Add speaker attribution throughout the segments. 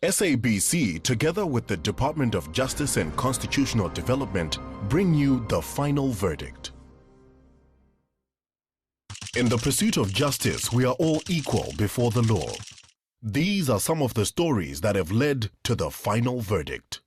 Speaker 1: SABC, together with the Department of Justice and Constitutional Development, bring you the final verdict. In the pursuit of justice, we are all equal before the law. These are some of the stories that have led to the final verdict.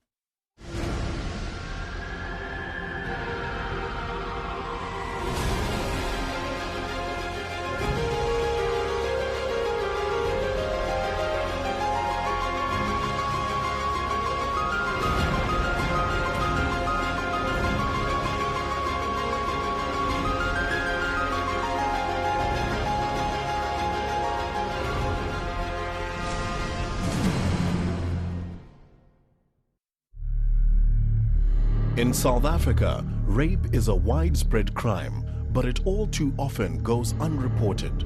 Speaker 1: In South Africa, rape is a widespread crime, but it all too often goes unreported.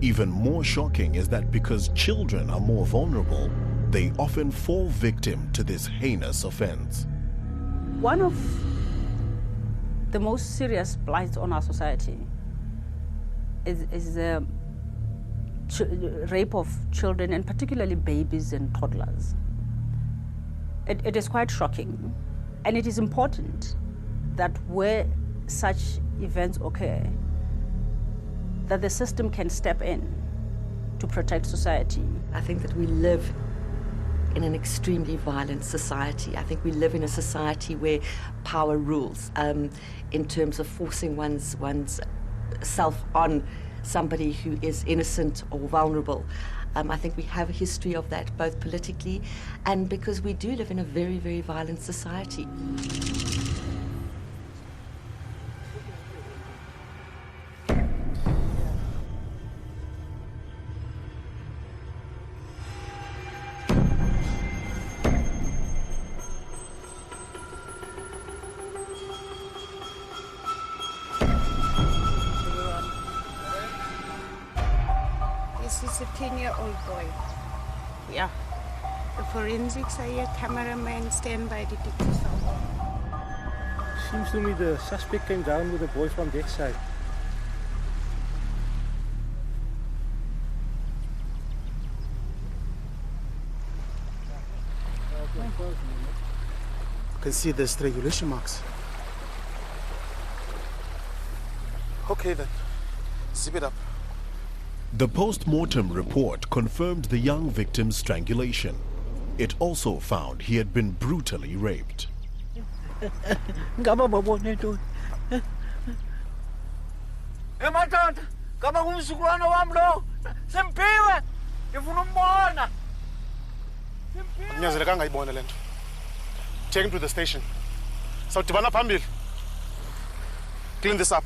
Speaker 1: Even more shocking is that because children are more vulnerable, they often fall victim to this heinous offense.
Speaker 2: One of the most serious blights on our society is the rape of children, and particularly babies and toddlers. It is quite shocking. And it is important that where such events occur, that the system can step in to protect society.
Speaker 3: I think that we live in an extremely violent society. I think we live in a society where power rules in terms of forcing one's self on somebody who is innocent or vulnerable. I think we have a history of that, both politically and because we do live in a very, very violent society.
Speaker 4: This is a 10-year-old boy.
Speaker 2: Yeah.
Speaker 4: The forensics are here, cameraman, standby detectives.
Speaker 5: Seems to me the suspect came down with a boy from that side.
Speaker 6: You can see the strangulation marks. Okay then, zip it up.
Speaker 1: The post-mortem report confirmed the young victim's strangulation. It also found he had been brutally raped.
Speaker 6: Take him to the station. So Tibana Pambil, clean this up.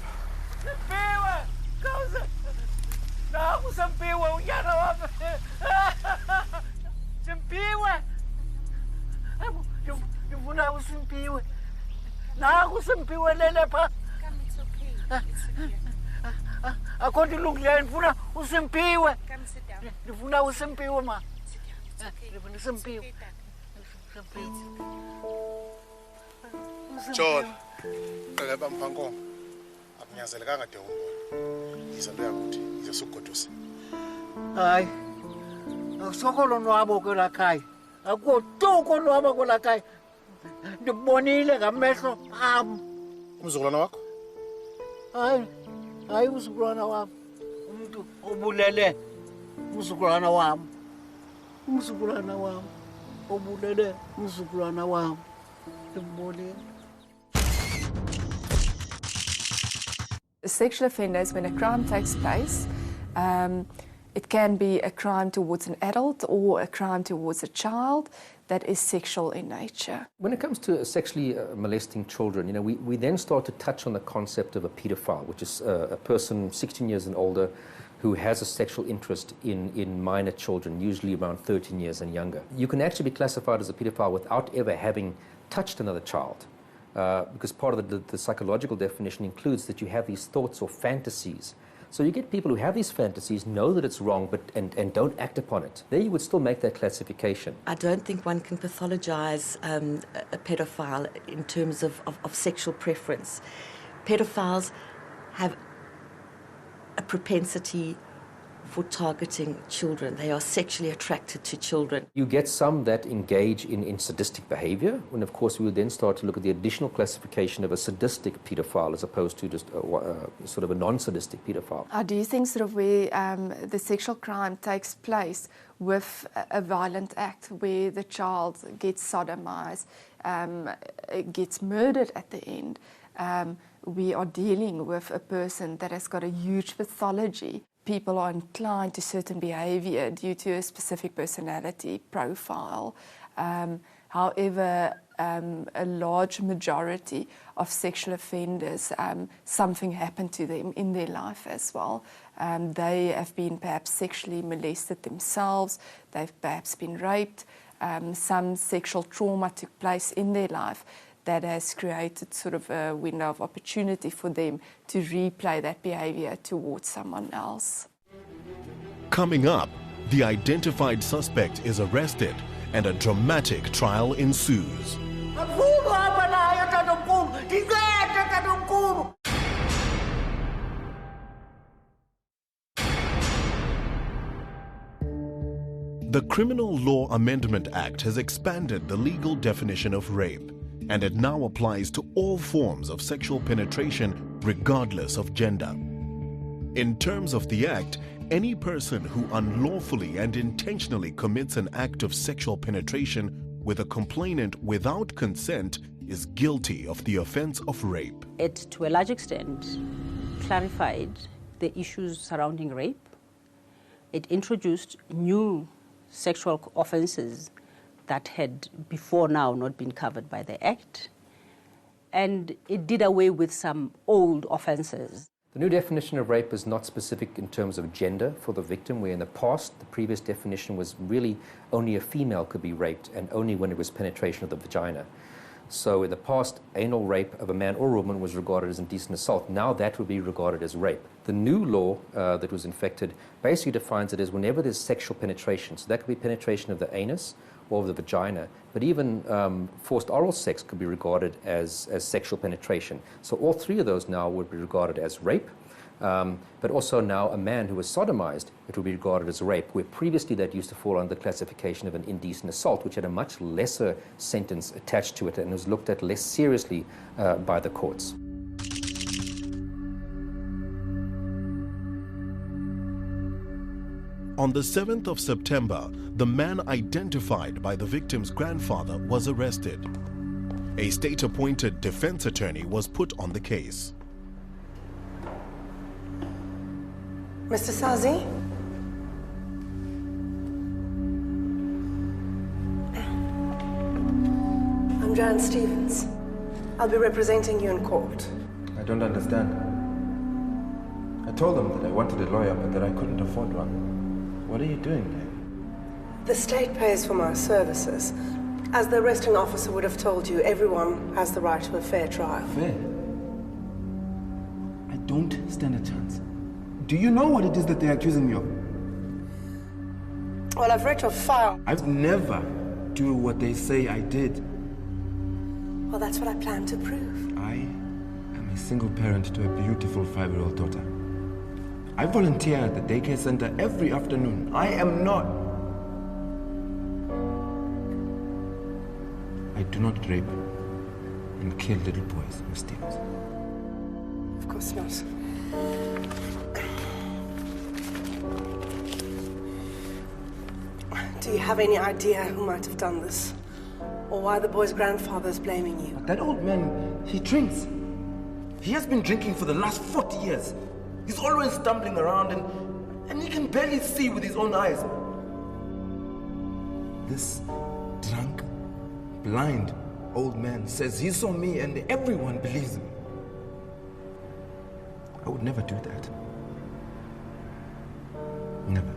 Speaker 6: John, ngaba mpango. Akunyazelekanga de umbone. Izalo yakuthi izosugodusa.
Speaker 5: Hayi. Awusokolo nwabo kwelakhaya. Akutuko nwabo kwelakhaya. Ndibonile ngamehlo am.
Speaker 6: Umzukulwana wakho?
Speaker 5: Hayi umzukulwana wami. Umuntu obulele umzukulwana wami. Umzukulwana wami. Obulele umzukulwana wami. Ndibonile.
Speaker 7: Sexual offenders, when a crime takes place, it can be a crime towards an adult or a crime towards a child that is sexual in nature.
Speaker 8: When it comes to sexually molesting children, we then start to touch on the concept of a pedophile, which is a person 16 years and older who has a sexual interest in minor children, usually around 13 years and younger. You can actually be classified as a pedophile without ever having touched another child. Because part of the psychological definition includes that you have these thoughts or fantasies. So you get people who have these fantasies, know that it's wrong, and don't act upon it. There you would still make that classification.
Speaker 3: I don't think one can pathologize a pedophile in terms of sexual preference. Pedophiles have a propensity for targeting children. They are sexually attracted to children.
Speaker 8: You get some that engage in sadistic behavior, and of course we would then start to look at the additional classification of a sadistic paedophile as opposed to just sort of a non-sadistic paedophile.
Speaker 7: Do you think sort of where the sexual crime takes place with a violent act where the child gets sodomized, gets murdered at the end, we are dealing with a person that has got a huge pathology. People are inclined to certain behavior due to a specific personality profile. However, a large majority of sexual offenders, something happened to them in their life as well. They have been perhaps sexually molested themselves, they've perhaps been raped, some sexual trauma took place in their life that has created sort of a window of opportunity for them to replay that behavior towards someone else.
Speaker 1: Coming up, the identified suspect is arrested and a dramatic trial ensues. The Criminal Law Amendment Act has expanded the legal definition of rape, and it now applies to all forms of sexual penetration regardless of gender. In terms of the Act, any person who unlawfully and intentionally commits an act of sexual penetration with a complainant without consent is guilty of the offense of rape.
Speaker 2: It, to a large extent, clarified the issues surrounding rape. It introduced new sexual offenses that had before now not been covered by the Act, and it did away with some old offenses.
Speaker 8: The new definition of rape is not specific in terms of gender for the victim, where in the past the previous definition was really only a female could be raped and only when it was penetration of the vagina. So in the past, anal rape of a man or woman was regarded as indecent assault. Now that would be regarded as rape. The new law that was infected basically defines it as whenever there's sexual penetration. So that could be penetration of the anus or of the vagina, but even forced oral sex could be regarded as sexual penetration. So all three of those now would be regarded as rape, but also now a man who was sodomized, it would be regarded as rape, where previously that used to fall under the classification of an indecent assault, which had a much lesser sentence attached to it and was looked at less seriously by the courts.
Speaker 1: On the 7th of September, the man identified by the victim's grandfather was arrested. A state-appointed defense attorney was put on the case.
Speaker 9: Mr. Sazi? I'm Jan Stevens. I'll be representing you in court.
Speaker 10: I don't understand. I told them that I wanted a lawyer, but that I couldn't afford one. What are you doing there?
Speaker 9: The state pays for my services. As the arresting officer would have told you, everyone has the right to a fair trial.
Speaker 10: Fair? I don't stand a chance. Do you know what it is that they're accusing me of?
Speaker 9: Well, I've read your file.
Speaker 10: I've never do what they say I did.
Speaker 9: Well, that's what I plan to prove.
Speaker 10: I am a single parent to a beautiful 5-year-old daughter. I volunteer at the daycare center every afternoon. I am not. I do not rape and kill little boys, Miss Stevens.
Speaker 9: Of course not. Do you have any idea who might have done this? Or why the boy's grandfather is blaming you?
Speaker 10: That old man, he drinks. He has been drinking for the last 40 years. He's always stumbling around and he can barely see with his own eyes. This drunk, blind old man says he saw me and everyone believes him. I would never do that. Never.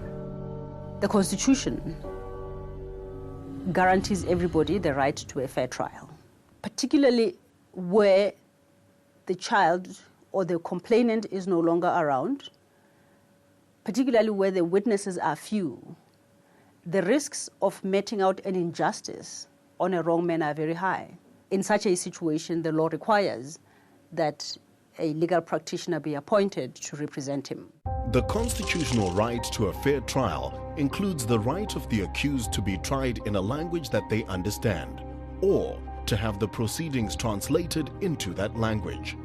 Speaker 2: The Constitution guarantees everybody the right to a fair trial, particularly where the child or the complainant is no longer around, particularly where the witnesses are few. The risks of meting out an injustice on a wrong man are very high. In such a situation, the law requires that a legal practitioner be appointed to represent him.
Speaker 1: The constitutional right to a fair trial includes the right of the accused to be tried in a language that they understand, or to have the proceedings translated into that language.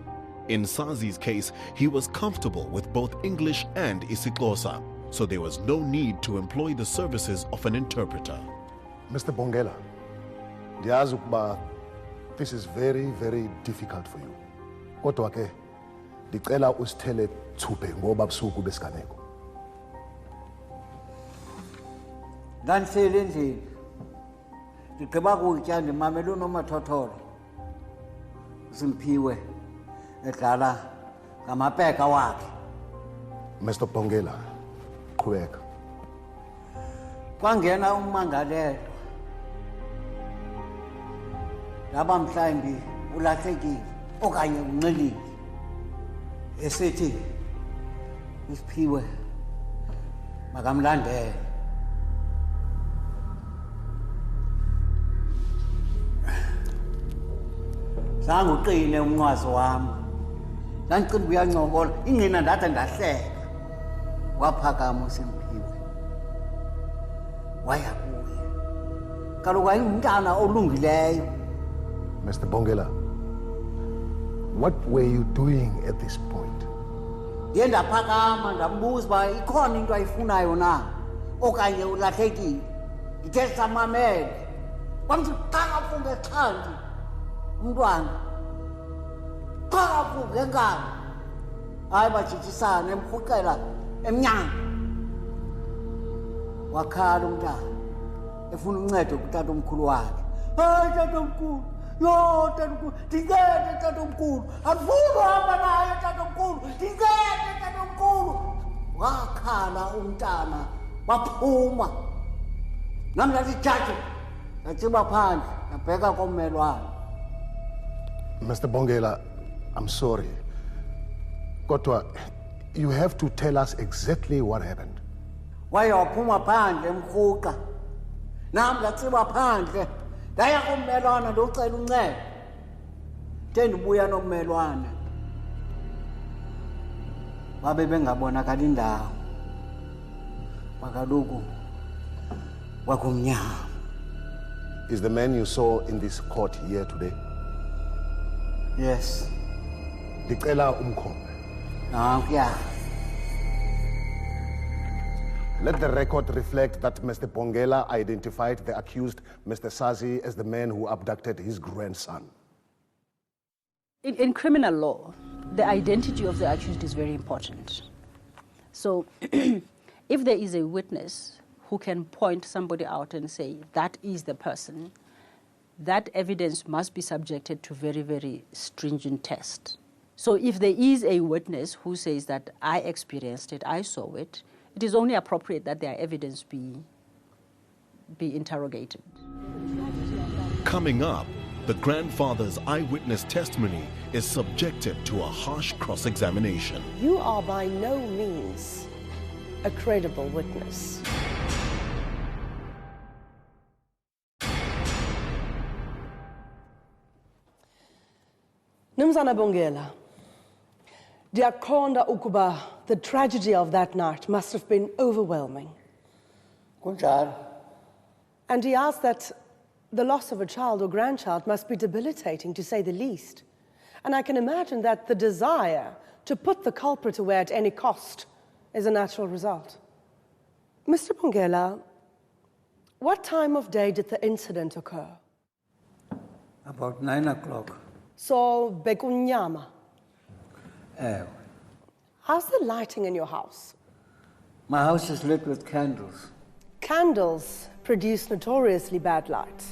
Speaker 1: In Sazi's case, he was comfortable with both English and isiXhosa, so there was no need to employ the services of an interpreter.
Speaker 11: Mr. Bongela, ndiyazi ukuba this is very, very difficult for you. Kodwa ke, ndicela usithele thuphe ngoba busuku besiganeko.
Speaker 5: Ndandihleli endlini. Ndigqiba kutya ndimamele unomathotholo. Simphiwe edlala ngamapeka wakhe.
Speaker 11: Mr. Bongela, qhubeka.
Speaker 5: Kwangena ummangalelwa. Ngaba mhlawumbi ulahlekile okanye unxilile. Esithi uSiphiwe makamlandele. Zange uqine umnqwazi wami. Ndandicinga uyancokola, ingqina ndathi ndahleka. Waphakama uSimphiwe. Wayabuya. Kaloku wayengumntana olungileyo.
Speaker 11: Mr. Bongela, what were you doing at this point?
Speaker 5: Ndiye ndaphakama ndambuza uba ikhona into ayifunayo na okanye ulahlekile. Ndithe samamele. Wamthi xa kafunge exhanti umntwana. Xa kafunge enkani. Hayi bajijisana emrhuqela emnyango. Wakhala umntana efuna uncedo kutata omkhulu wakhe. Hayi tata omkhulu. Yo, tatomkhulu, ndicede tatomkhulu. Andifuni uhamba naye tatomkhulu. Ndicede tatomkhulu. Wakhala umntana waphuma. Nam ndazijaji ndatsiba phandle ndabheka kommelwane.
Speaker 11: Mr. Bongela, I'm sorry. Kodwa, you have to tell us exactly what happened.
Speaker 5: Waye waphuma phandle emrhuqa. Nam ndatsiba phandle. Ndaya kommelwane ndocela uncedo. Nde ndibuya nommelwane. Babe bengabonakali indawo. Makaloku wakumnyama.
Speaker 11: Is the man you saw in this court here today?
Speaker 5: Yes.
Speaker 11: Ndicela umkhombe.
Speaker 5: Nankuya.
Speaker 11: Let the record reflect that Mr. Bongela identified the accused, Mr. Sazi, as the man who abducted his grandson.
Speaker 2: In criminal law, the identity of the accused is very important. So if there is a witness who can point somebody out and say, that is the person, that evidence must be subjected to very, very stringent tests. So if there is a witness who says that I experienced it, I saw it, it is only appropriate that their evidence be interrogated.
Speaker 1: Coming up, the grandfather's eyewitness testimony is subjected to a harsh cross-examination.
Speaker 9: You are by no means a credible witness. Mnumzana Bongela, ndiyakonda ukuba the tragedy of that night must have been overwhelming.
Speaker 5: Kunjalo.
Speaker 9: And he asked that the loss of a child or grandchild must be debilitating, to say the least. And I can imagine that the desire to put the culprit away at any cost is a natural result. Mr. Bongela, what time of day did the incident occur?
Speaker 5: About 9 o'clock.
Speaker 9: So, bekunyama.
Speaker 5: Ewe.
Speaker 9: How's the lighting in your house?
Speaker 5: My house is lit with candles.
Speaker 9: Candles produce notoriously bad light,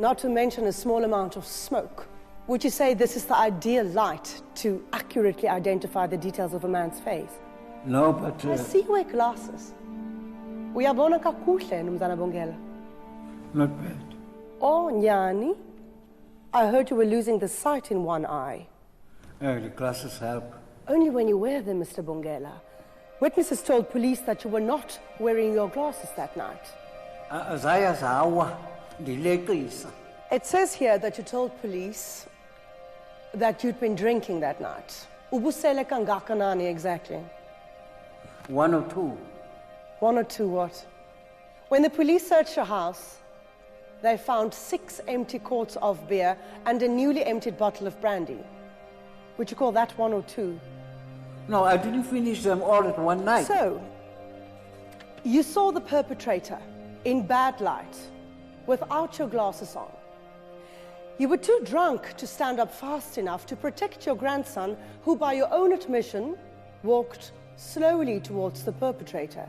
Speaker 9: not to mention a small amount of smoke. Would you say this is the ideal light to accurately identify the details of a man's face?
Speaker 5: No, but...
Speaker 9: I see you wear glasses. Uyabona kakuhle, Mnumzana Bongela.
Speaker 5: Not bad.
Speaker 9: Oh, Nyani, I heard you were losing the sight in one eye.
Speaker 5: The glasses help.
Speaker 9: Only when you wear them, Mr. Bongela. Witnesses told police that you were not wearing your glasses that night. It says here that you told police that you'd been drinking that night. Ubusele kangakanani exactly?
Speaker 5: One or two.
Speaker 9: One or two what? When the police searched your house, they found 6 empty quarts of beer and a newly emptied bottle of brandy. Would you call that one or two?
Speaker 5: No, I didn't finish them all at one night.
Speaker 9: So, you saw the perpetrator in bad light, without your glasses on. You were too drunk to stand up fast enough to protect your grandson, who by your own admission, walked slowly towards the perpetrator.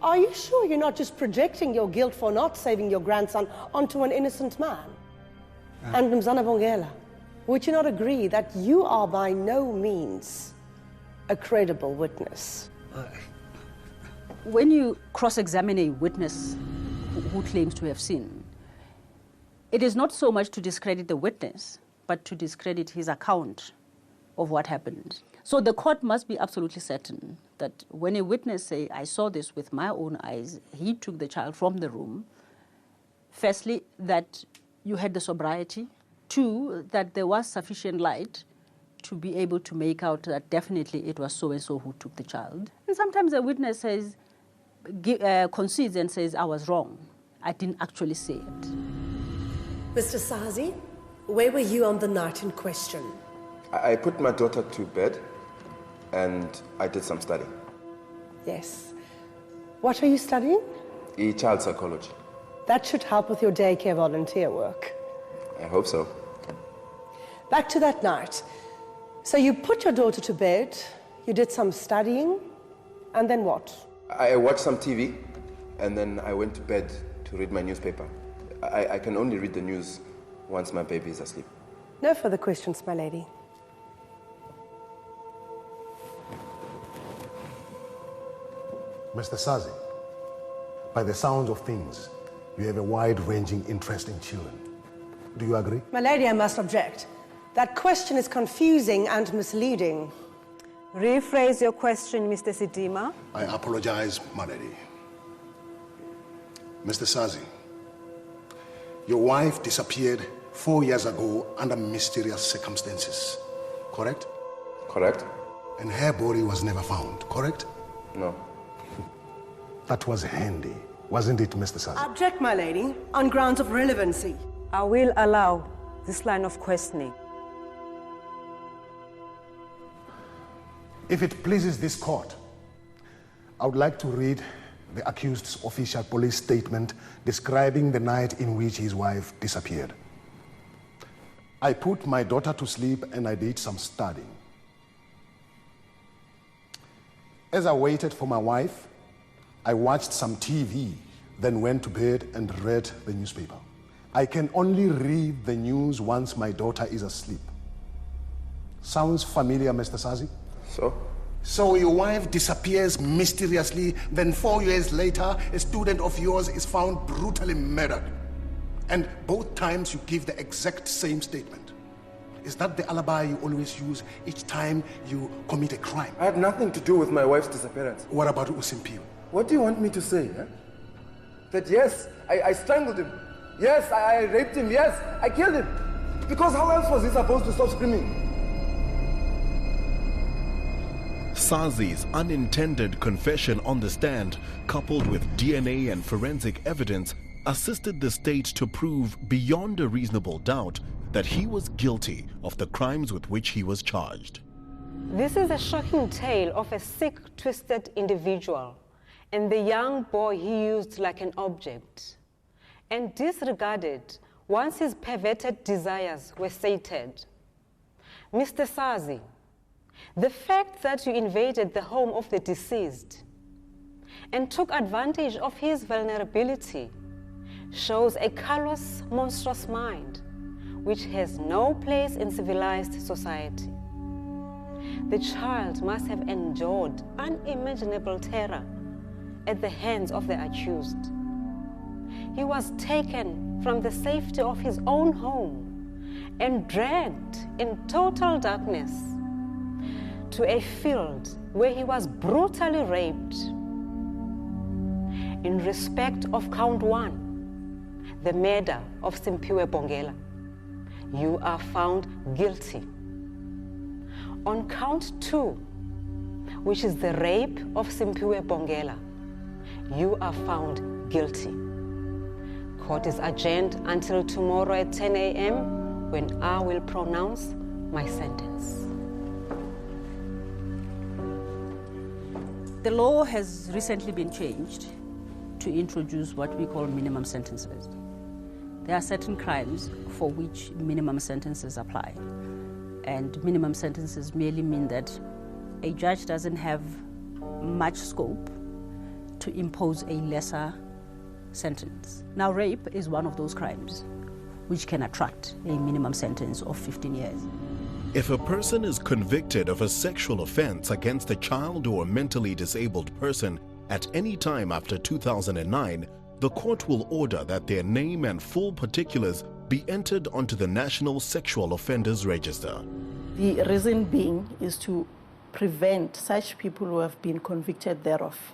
Speaker 9: Are you sure you're not just projecting your guilt for not saving your grandson onto an innocent man? And Mzana Bongela, would you not agree that you are by no means a credible witness?
Speaker 2: When you cross-examine a witness who claims to have seen, it is not so much to discredit the witness, but to discredit his account of what happened. So the court must be absolutely certain that when a witness say, I saw this with my own eyes, he took the child from the room, firstly, that you had the sobriety, 2, that there was sufficient light to be able to make out that definitely it was so-and-so who took the child. And sometimes a witness says, concedes and says, I was wrong. I didn't actually say it.
Speaker 9: Mr. Sazi, where were you on the night in question?
Speaker 10: I put my daughter to bed and I did some studying.
Speaker 9: Yes. What are you studying?
Speaker 10: Child psychology.
Speaker 9: That should help with your daycare volunteer work.
Speaker 10: I hope so.
Speaker 9: Back to that night. So you put your daughter to bed, you did some studying, and then what?
Speaker 10: I watched some TV and then I went to bed to read my newspaper. I can only read the news once my baby is asleep.
Speaker 9: No further questions, my lady.
Speaker 11: Mr. Sazi, by the sounds of things, you have a wide-ranging interest in children. Do you agree?
Speaker 9: My lady, I must object. That question is confusing and misleading.
Speaker 12: Rephrase your question, Mr. Sidima.
Speaker 11: I apologize, my lady. Mr. Sazi, your wife disappeared 4 years ago under mysterious circumstances, correct?
Speaker 10: Correct.
Speaker 11: And her body was never found, correct?
Speaker 10: No.
Speaker 11: That was handy, wasn't it, Mr. Sazi?
Speaker 9: Object, my lady, on grounds of relevancy.
Speaker 12: I will allow this line of questioning.
Speaker 11: If it pleases this court, I would like to read the accused's official police statement describing the night in which his wife disappeared. I put my daughter to sleep and I did some studying. As I waited for my wife, I watched some TV, then went to bed and read the newspaper. I can only read the news once my daughter is asleep. Sounds familiar, Mr. Sazi? So your wife disappears mysteriously, then 4 years later, a student of yours is found brutally murdered. And both times you give the exact same statement. Is that the alibi you always use each time you commit a crime?
Speaker 10: I had nothing to do with my wife's disappearance.
Speaker 11: What about Usimpiwe?
Speaker 10: What do you want me to say? Huh? That yes, I strangled him. Yes, I raped him. Yes, I killed him. Because how else was he supposed to stop screaming?
Speaker 1: Sazi's unintended confession on the stand, coupled with DNA and forensic evidence, assisted the state to prove beyond a reasonable doubt that he was guilty of the crimes with which he was charged.
Speaker 12: This is a shocking tale of a sick, twisted individual and the young boy he used like an object and disregarded once his perverted desires were sated. Mr. Sazi, the fact that you invaded the home of the deceased and took advantage of his vulnerability shows a callous, monstrous mind which has no place in civilized society. The child must have endured unimaginable terror at the hands of the accused. He was taken from the safety of his own home and dragged in total darkness to a field where he was brutally raped. In respect of count 1, the murder of Simphiwe Bongela, you are found guilty. On count 2, which is the rape of Simpiwe Bongela, you are found guilty. Court is adjourned until tomorrow at 10 a.m. when I will pronounce my sentence.
Speaker 2: The law has recently been changed to introduce what we call minimum sentences. There are certain crimes for which minimum sentences apply. And minimum sentences merely mean that a judge doesn't have much scope to impose a lesser sentence. Now, rape is one of those crimes which can attract a minimum sentence of 15 years.
Speaker 1: If a person is convicted of a sexual offense against a child or a mentally disabled person at any time after 2009, the court will order that their name and full particulars be entered onto the National Sexual Offenders Register.
Speaker 13: The reason being is to prevent such people who have been convicted thereof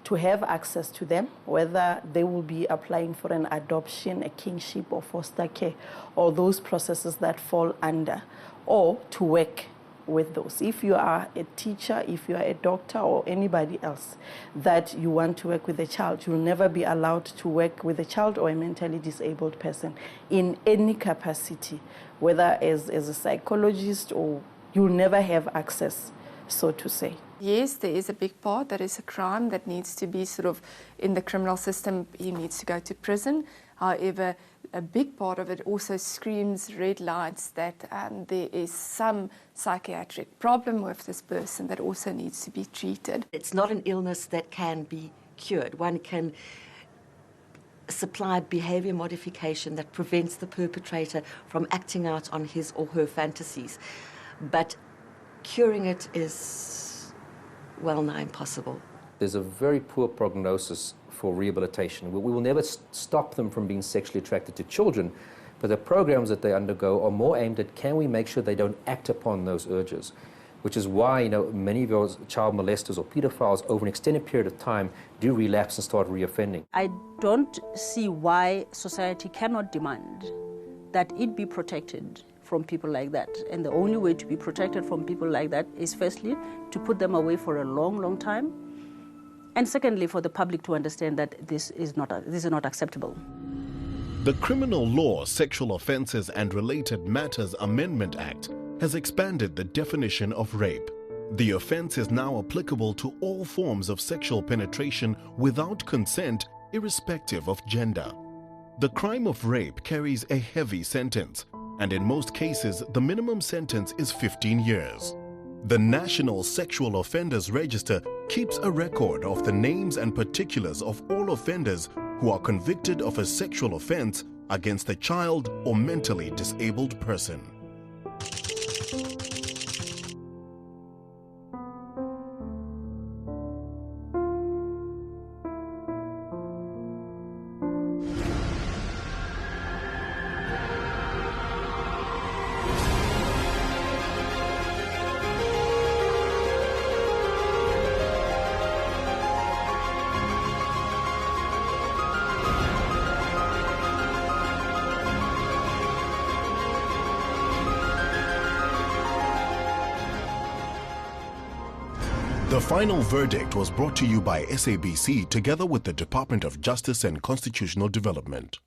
Speaker 13: to have access to them, whether they will be applying for an adoption, a kingship or foster care, or those processes that fall under, or to work with those. If you are a teacher, if you are a doctor or anybody else that you want to work with a child, you'll never be allowed to work with a child or a mentally disabled person in any capacity, whether as a psychologist, or you'll never have access, so to say.
Speaker 7: Yes, there is a big part that is a crime that needs to be sort of in the criminal system. He needs to go to prison. However, a big part of it also screams red lights that there is some psychiatric problem with this person that also needs to be treated.
Speaker 3: It's not an illness that can be cured. One can supply behavior modification that prevents the perpetrator from acting out on his or her fantasies. But curing it is well nigh impossible.
Speaker 8: There's a very poor prognosis for rehabilitation. We will never stop them from being sexually attracted to children, but the programs that they undergo are more aimed at can we make sure they don't act upon those urges, which is why many of those child molesters or pedophiles over an extended period of time do relapse and start reoffending.
Speaker 2: I don't see why society cannot demand that it be protected from people like that. And the only way to be protected from people like that is firstly to put them away for a long, long time, and secondly for the public to understand that this is not acceptable.
Speaker 1: The Criminal Law Sexual Offences and Related Matters Amendment Act has expanded the definition of rape. The offence is now applicable to all forms of sexual penetration without consent, irrespective of gender. The crime of rape carries a heavy sentence, and in most cases, the minimum sentence is 15 years. The National Sexual Offenders Register keeps a record of the names and particulars of all offenders who are convicted of a sexual offense against a child or mentally disabled person. The final verdict was brought to you by SABC together with the Department of Justice and Constitutional Development.